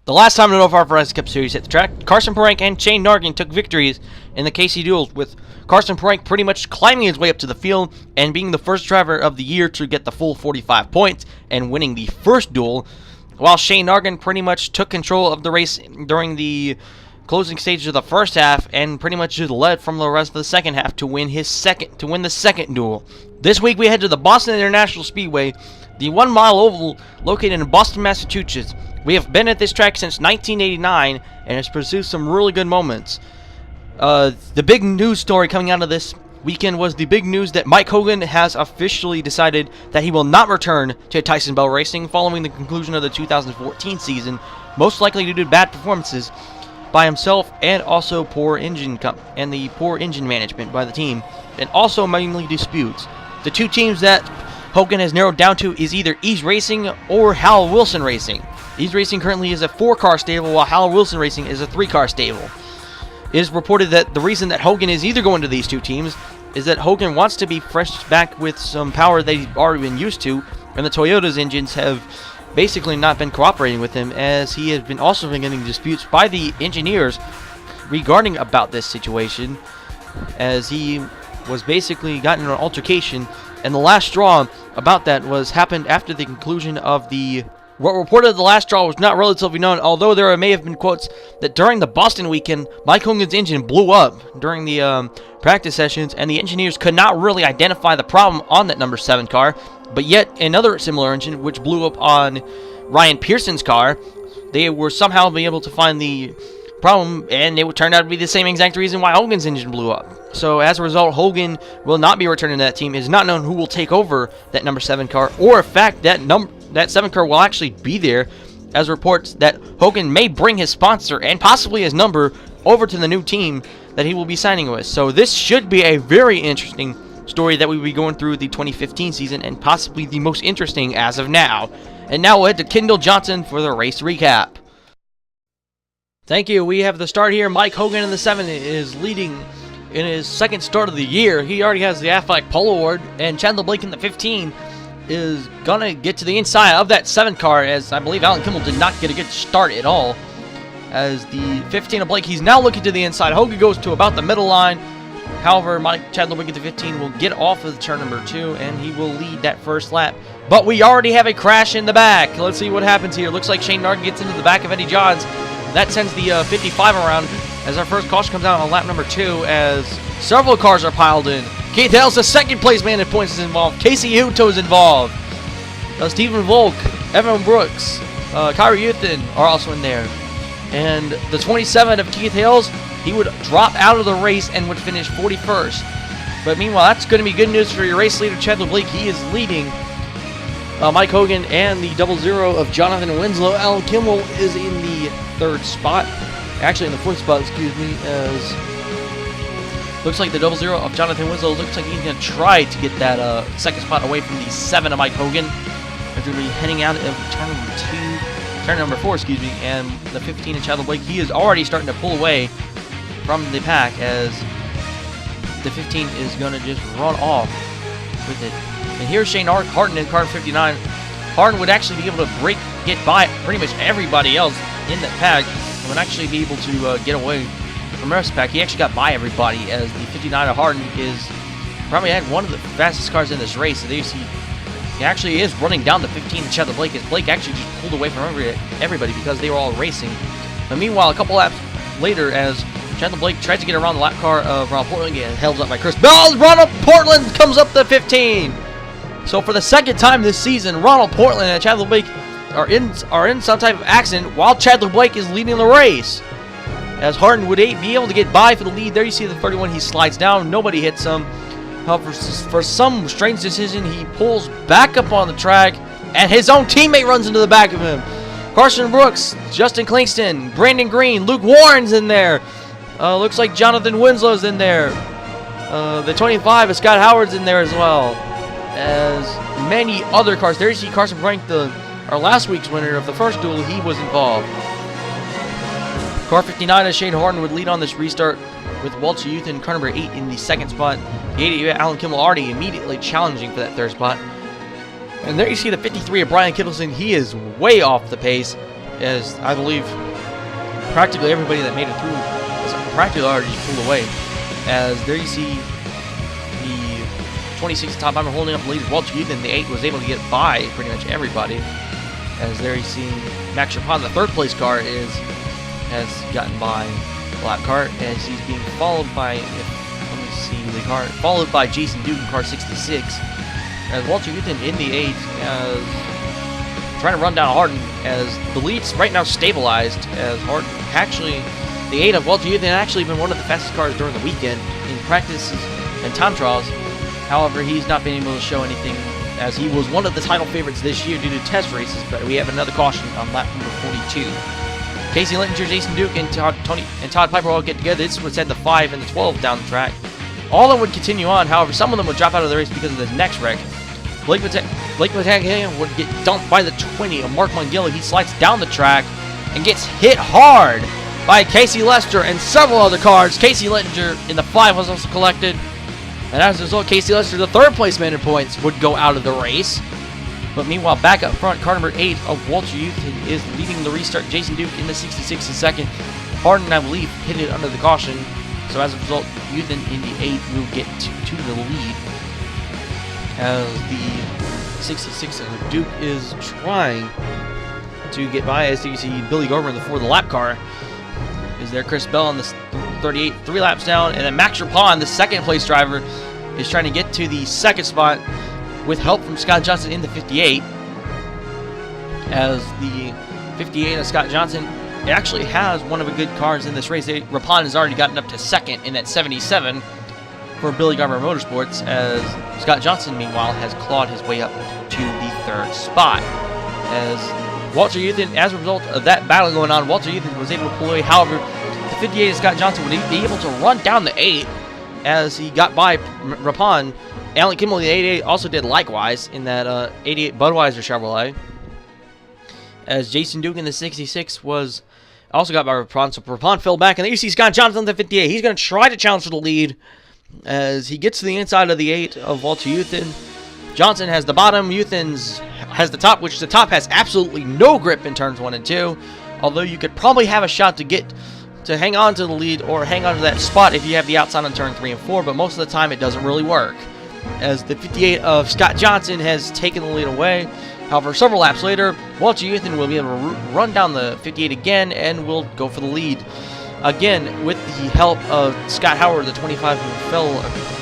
The last time the NOVAR Verizon Cup Series hit the track, Carson Parank and Shane Nargan took victories in the Cayce duels, with Carson Parank pretty much climbing his way up to the field and being the first driver of the year to get the full 45 points and winning the first duel, while Shane Nargan pretty much took control of the race during the closing stages of the first half and pretty much just led from the rest of the second half to win the second duel. This week we head to the Boston International Speedway, the 1 mile oval located in Boston, Massachusetts. We have been at this track since 1989 and has produced some really good moments. The big news story coming out of this weekend was the big news that Mike Hogan has officially decided that he will not return to Tyson Bell Racing following the conclusion of the 2014 season, most likely due to bad performances by himself and also poor engine management by the team, and also mainly disputes. The two teams that Hogan has narrowed down to is either Ease Racing or Hal Wilson Racing. Ease Racing currently is a 4-car stable, while Hal Wilson Racing is a 3-car stable. It is reported that the reason that Hogan is either going to these two teams is that Hogan wants to be fresh back with some power that he's already been used to, and the Toyota's engines have basically not been cooperating with him, as he has also been getting disputes by the engineers regarding about this situation, as he was basically gotten in an altercation, and the last straw about that happened after the conclusion of what reported the last straw was not relatively known, although there may have been quotes that during the Boston weekend, Mike Hogan's engine blew up during the practice sessions, and the engineers could not really identify the problem on that number 7 car, but yet another similar engine, which blew up on Ryan Pearson's car, they were somehow able to find the problem, and it turned out to be the same exact reason why Hogan's engine blew up. So as a result, Hogan will not be returning to that team. It is not known who will take over that number 7 car, or in fact that 7 car will actually be there, as reports that Hogan may bring his sponsor and possibly his number over to the new team that he will be signing with. So this should be a very interesting story that we will be going through the 2015 season, and possibly the most interesting as of now. And now we'll head to Kendall Johnson for the race recap. Thank you. We have the start here. Mike Hogan in the 7 is leading in his second start of the year. He already has the Aflac Pole Award, and Chadler Blake in the 15 is going to get to the inside of that 7 car, as I believe Alan Kimmel did not get a good start at all. As the 15 of Blake, he's now looking to the inside. Hogan goes to about the middle line. However, Chadler Blake at the 15 will get off of turn number 2, and he will lead that first lap. But we already have a crash in the back. Let's see what happens here. Looks like Shane Nargan gets into the back of Eddie Johns. That sends the 55 around as our first caution comes out on lap number 2, as several cars are piled in. Keith Hale's the second place man at points is involved. Casey Huto is involved. Stephen Volk, Evan Brooks, Kyrie Euthan are also in there. And the 27 of Keith Hale's, he would drop out of the race and would finish 41st. But meanwhile, that's going to be good news for your race leader, Chadler Blake. He is leading Mike Hogan and the 00 of Jonathan Winslow. Alan Kimmel is in the 3rd spot. Actually, in the 4th spot, excuse me, as looks like the 00 of Jonathan Winslow looks like he's going to try to get that 2nd spot away from the 7 of Mike Hogan. As we're going to be heading out of turn number 4, excuse me, and the 15 of Chadler Blake, he is already starting to pull away from the pack, as the 15 is going to just run off with it. And here's Shane Harden in car 59. Harden would actually be able to get by pretty much everybody else in that pack, and would actually be able to get away from the rest of the pack. He actually got by everybody, as the 59 of Harden probably had one of the fastest cars in this race. So there you see, he actually is running down the 15 of Chadler Blake, as Blake actually just pulled away from everybody because they were all racing. But meanwhile, a couple laps later, as Chadler Blake tries to get around the lap car of Ronald Portland, get held up by Chris Bell. Ronald Portland comes up the 15. So for the second time this season, Ronald Portland and Chadler Blake are in some type of accident, while Chadler Blake is leading the race. As Harden would be able to get by for the lead. There you see the 31, he slides down. Nobody hits him. However, for some strange decision, he pulls back up on the track, and his own teammate runs into the back of him. Carson Brooks, Justin Clingston, Brandon Green, Luke Warren's in there. Looks like Jonathan Winslow's in there. The 25 of Scott Howard's in there as well, as many other cars. There you see Carson Frank, our last week's winner of the first duel. He was involved. Car 59 of Shane Harden would lead on this restart, with Walter Youth in car number 8 in the 2nd spot. The 80 of Alan Kimmel already immediately challenging for that 3rd spot. And there you see the 53 of Brian Kittleson. He is way off the pace. as I believe practically everybody that made it through has practically already pulled away. As there you see the 26 top bomber holding up the lead. Walter Youth, the 8 was able to get by pretty much everybody. As there you see Max Rapon, the 3rd place car, has gotten by the lap car as he's being followed by, let me see the car, followed by Jason Duke in car 66. As Walter Youth in the 8 trying to run down Harden, as the lead's right now stabilized, as Harden actually, the 8 of Walter Youth had actually been one of the fastest cars during the weekend in practices and time trials. However, he's not been able to show anything, as he was one of the title favorites this year due to test races, but we have another caution on lap number 42. Cayce Littinger, Jason Duke, and Todd Piper all get together. This would send the 5 and the 12 down the track. All of them would continue on, however, some of them would drop out of the race because of this next wreck. Blake Mataglia would get dumped by the 20 of Mark Mungillo. He slides down the track and gets hit hard by Casey Lester and several other cars. Cayce Littinger in the 5 was also collected. And as a result, Cayce Lester, the 3rd place man in points, would go out of the race. But meanwhile, back up front, car number 8 of Walter Youth is leading the restart. Jason Duke in the 66 is 2nd. Harden, I believe, hit it under the caution. So as a result, Youth in the 8 will get to the lead. As the 66 of Duke is trying to get by, as you see Billy Garber in the 4, the lap car is there. Chris Bell on the 38, 3 laps down, and then Max Rapon, the 2nd place driver, is trying to get to the 2nd spot with help from Scott Johnson in the 58. As the 58 of Scott Johnson actually has one of the good cars in this race. Rapon has already gotten up to 2nd in that 77 for Billy Garber Motorsports, as Scott Johnson, meanwhile, has clawed his way up to the 3rd spot. As Walter Youth, as a result of that battle going on, Walter Youth was able to pull away. However, the 58 of Scott Johnson would be able to run down the 8 as he got by Rapon. Alan Kimmel, the 88, also did likewise in that 88 Budweiser Chevrolet. As Jason Duke in the 66 was also got by Rapon, so Rapon fell back. And there you see Scott Johnson in the 58. He's going to try to challenge for the lead as he gets to the inside of the 8 of Walter Youthen. Johnson has the bottom, Youthen's has the top, which the top has absolutely no grip in turns 1 and 2. Although you could probably have a shot to hang on to the lead or hang on to that spot if you have the outside on turn 3 and 4, but most of the time it doesn't really work, as the 58 of Scott Johnson has taken the lead away. However, several laps later, Walter Youthen will be able to run down the 58 again and will go for the lead. Again, with the help of Scott Howard, the 25 who fell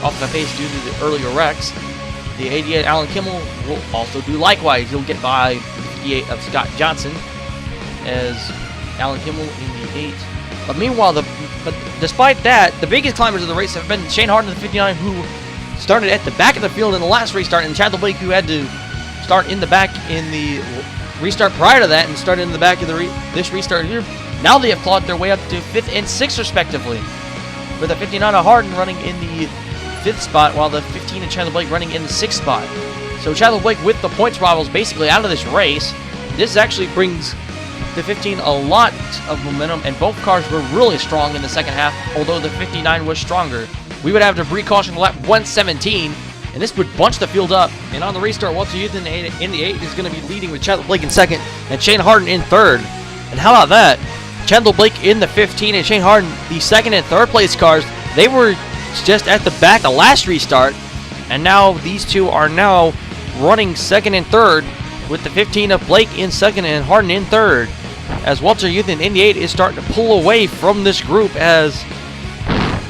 off the pace due to the earlier wrecks. The 88 Alan Kimmel will also do likewise. He'll get by the 58 of Scott Johnson, as Alan Kimmel in the 8. But meanwhile, but despite that, the biggest climbers of the race have been Shane Harden in the 59, who started at the back of the field in the last restart, and Chadler Blake, who had to start in the back in the restart prior to that and started in the back of this restart here. Now they have clawed their way up to 5th and 6th respectively, with the 59 of Harden running in the 5th spot, while the 15 of Chadler Blake running in the 6th spot. So Chadler Blake with the points rivals basically out of this race. This actually brings the 15 a lot of momentum, and both cars were really strong in the second half, although the 59 was stronger. We would have to precaution lap 117, and this would bunch the field up. And on the restart, Walter Youth in the 8 is going to be leading with Chadler Blake in 2nd and Shane Harden in 3rd. And how about that? Chadler Blake in the 15 and Shane Harden, the 2nd and 3rd place cars, they were just at the back the last restart, and now these two are now running 2nd and 3rd, with the 15 of Blake in 2nd and Harden in 3rd, as Walter Youth in the 8 is starting to pull away from this group, as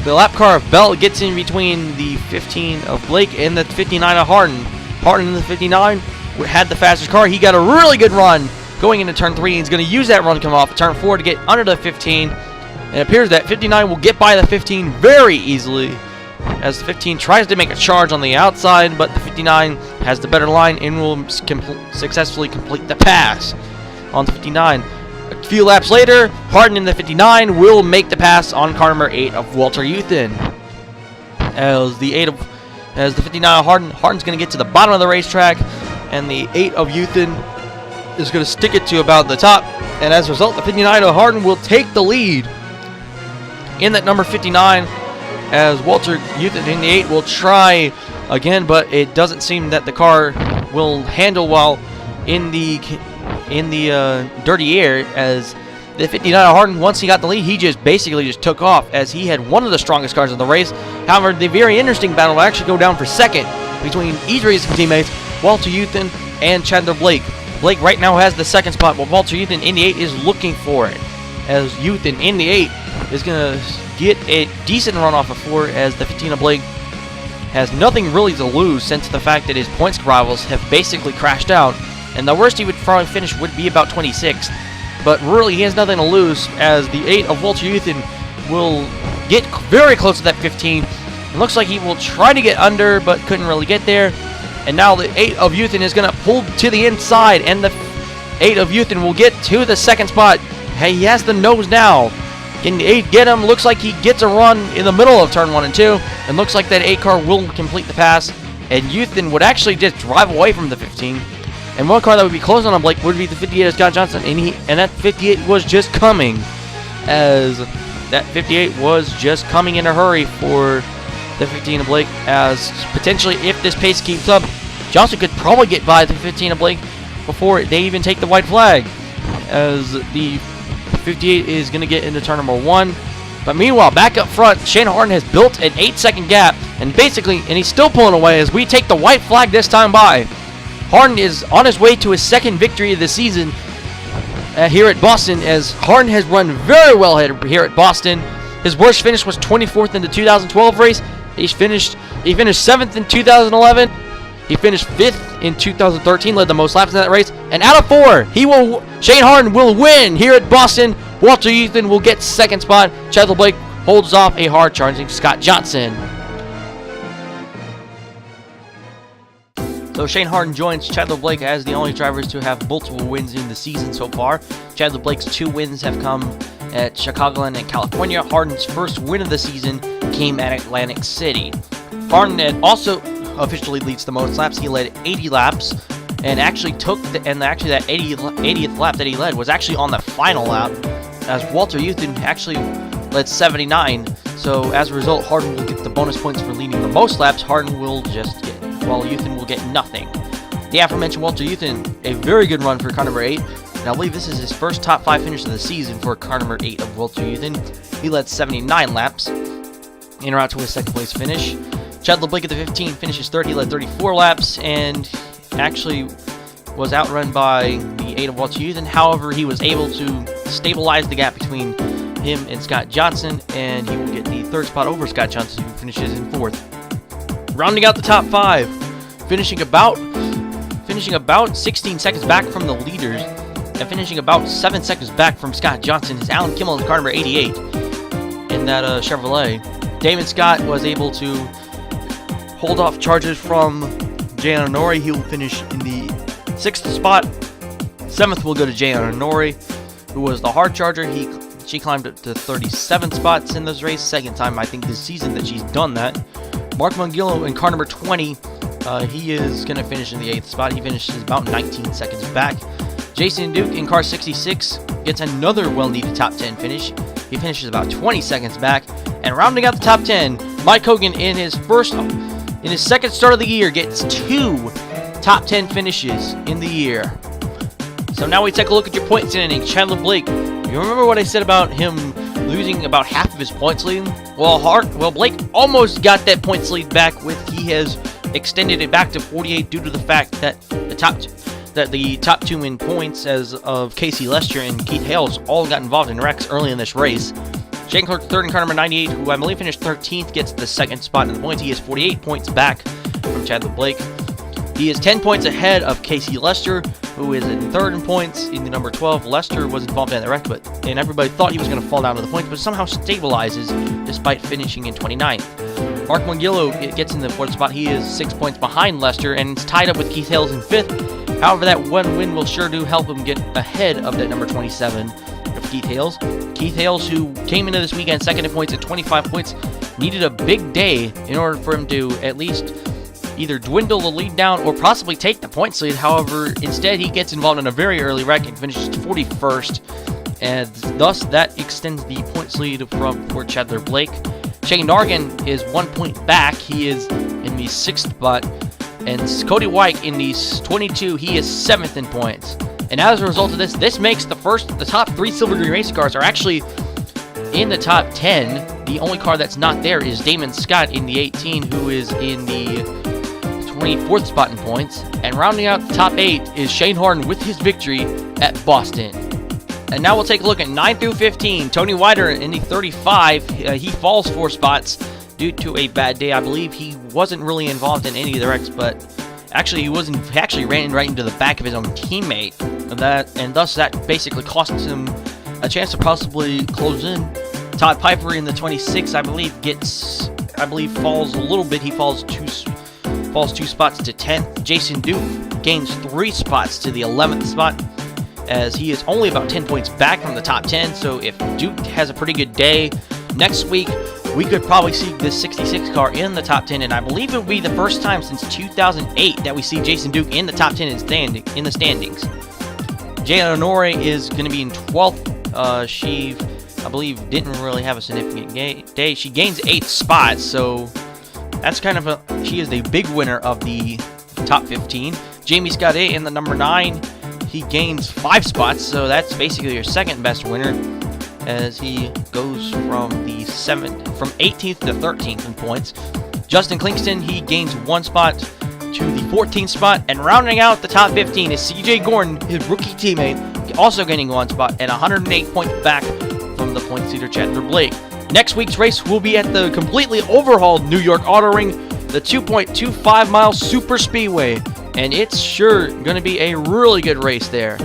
the lap car of Bell gets in between the 15 of Blake and the 59 of Harden. Harden in the 59 had the fastest car. He got a really good run going into turn 3, and he's going to use that run to come off turn 4 to get under the 15. And it appears that 59 will get by the 15 very easily, as the 15 tries to make a charge on the outside, but the 59 has the better line and will successfully complete the pass on the 59. A few laps later, Harden in the 59 will make the pass on car number 8 of Walter Youthen. As the 59 of Harden's going to get to the bottom of the racetrack, and the 8 of Youthen is going to stick it to about the top, and as a result, the 59 of Harden will take the lead in that number 59, as Walter Youthen in the 8 will try again, but it doesn't seem that the car will handle well in the in the dirty air, as the 59 Harden, once he got the lead, he just basically took off, as he had one of the strongest cars in the race. However, the very interesting battle will actually go down for second between each racing teammates, Walter Youthen and Chadler Blake. Blake right now has the second spot, while Walter Youthen in the 8 is looking for it, as Youthen in the 8 is going to get a decent run off of 4, as the 15 of Blake has nothing really to lose, since the fact that his points rivals have basically crashed out, and the worst he would probably finish would be about 26th. But really, he has nothing to lose, as the 8 of Walter Youthen will get very close to that 15. It looks like he will try to get under, but couldn't really get there. And now the 8 of Youthen is going to pull to the inside, and the 8 of Youthen will get to the second spot. Hey, he has the nose now. Can the 8 get him? Looks like he gets a run in the middle of turn 1 and 2. And looks like that 8 car will complete the pass. And Youthen would actually just drive away from the 15. And one car that would be close on Blake would be the 58 of Scott Johnson. And that 58 was just coming, as that 58 was just coming in a hurry for the 15 of Blake, as potentially if this pace keeps up, Johnson could probably get by the 15 of Blake before they even take the white flag, as the 58 is going to get into turn number 1. But meanwhile, back up front, Shane Harden has built an 8-second gap, and he's still pulling away as we take the white flag this time by. Harden is on his way to his second victory of the season here at Boston, as Harden has run very well here at Boston. His worst finish was 24th in the 2012 race. He finished 7th in 2011. He finished 5th in 2013, led the most laps in that race. And out of 4, Shane Harden will win here at Boston. Walter Youthen will get second spot. Chadler Blake holds off a hard-charging Scott Johnson. So Shane Harden joins Chadler Blake as the only drivers to have multiple wins in the season so far. Chadler Blake's 2 wins have come at Chicagoland and California. Harden's first win of the season came at Atlantic City. Harden also officially leads the most laps. He led 80 laps, and actually that 80th lap that he led was actually on the final lap, as Walter Youthen actually led 79. So as a result, Harden will get the bonus points for leading the most laps. Harden will just get, while Youthen will get nothing. The aforementioned Walter Youthen, a very good run for car number 8. And I believe this is his first top 5 finish of the season for car number 8 of Walter Youthen. He led 79 laps, en route to his second place finish. Chadler Blake at the 15 finishes third. He led 34 laps and actually was outrun by the 8 of Walter Youthen. However, he was able to stabilize the gap between him and Scott Johnson, and he will get the third spot over Scott Johnson, who finishes in 4th. Rounding out the top 5, finishing about 16 seconds back from the leaders, and finishing about 7 seconds back from Scott Johnson is Alan Kimmel in car number 88 in that Chevrolet. Damon Scott was able to hold off charges from Jay Honore. He will finish in the 6th spot. 7th will go to Jay Honore, who was the hard charger. She climbed up to 37 spots in this race. Second time, I think, this season that she's done that. Mark Mungillo in car number 20. He is going to finish in the 8th spot. He finishes about 19 seconds back. Jason Duke in car 66 gets another well-needed top 10 finish. He finishes about 20 seconds back. And rounding out the top 10, Mike Hogan in his second start of the year gets 2 top 10 finishes in the year. So now we take a look at your point standing. Chadler Blake, you remember what I said about him losing about half of his points lead? Well, Blake almost got that points lead back. He has extended it back to 48 due to the fact that the top 2 in points as of Cayce Lester and Keith Hales all got involved in wrecks early in this race. Shane Clark, third in car number 98, who I believe finished 13th, gets the second spot in the points. He is 48 points back from Chadler Blake. He is 10 points ahead of Cayce Lester, who is in third in points in the number 12. Lester was involved in the wreck, and everybody thought he was going to fall down to the points, but somehow stabilizes despite finishing in 29th. Mark Mungillo gets in the 4th spot. He is 6 points behind Lester, and is tied up with Keith Hales in 5th. However, that one win will sure do help him get ahead of that number 27 of Keith Hales. Keith Hales, who came into this weekend second in points at 25 points, needed a big day in order for him to at least either dwindle the lead down or possibly take the points lead. However, instead he gets involved in a very early wreck and finishes 41st, and thus that extends the points lead for Chadler Blake. Shane Nargan is 1 point back. He is in the 6th spot, and CODY WYKE in the 22, he is 7th in points. And as a result of this, this makes the top 3 Silver Green Race cars are actually in the top 10. The only car that's not there is Damon Scott in the 18, who is in the 24th spot in points. And rounding out the top 8 is Shane Harden with his victory at Boston. And now we'll take a look at 9 through 15. Tony Wider in the 35, he falls 4 spots due to a bad day. I believe he wasn't really involved in any of the wrecks, but actually he wasn't. He actually ran right into the back of his own teammate, and thus that basically cost him a chance to possibly close in. Todd Piper in the 26, I believe, falls a little bit. He falls two spots to 10th. Jason Duke gains 3 spots to the 11th spot, as he is only about 10 points back from the top 10. So if Duke has a pretty good day next week, we could probably see this 66 car in the top 10, and I believe it will be the first time since 2008 that we see Jason Duke in the top 10 in the standings. Jay Honore is going to be in 12th. She, I believe, didn't really have a significant day. She gains 8 spots, so that's kind of she is the big winner of the top 15. Jamie Scott in the number 9. He gains 5 spots, so that's basically your second best winner, as he goes from 18th to 13th in points. Justin Klingston, he gains 1 spot to the 14th spot, and rounding out the top 15 is CJ Gordon, his rookie teammate, also gaining 1 spot and 108 points back from the points leader Chadler Blake. Next week's race will be at the completely overhauled New York Auto Ring, the 2.25 mile Super Speedway, and it's sure going to be a really good race there.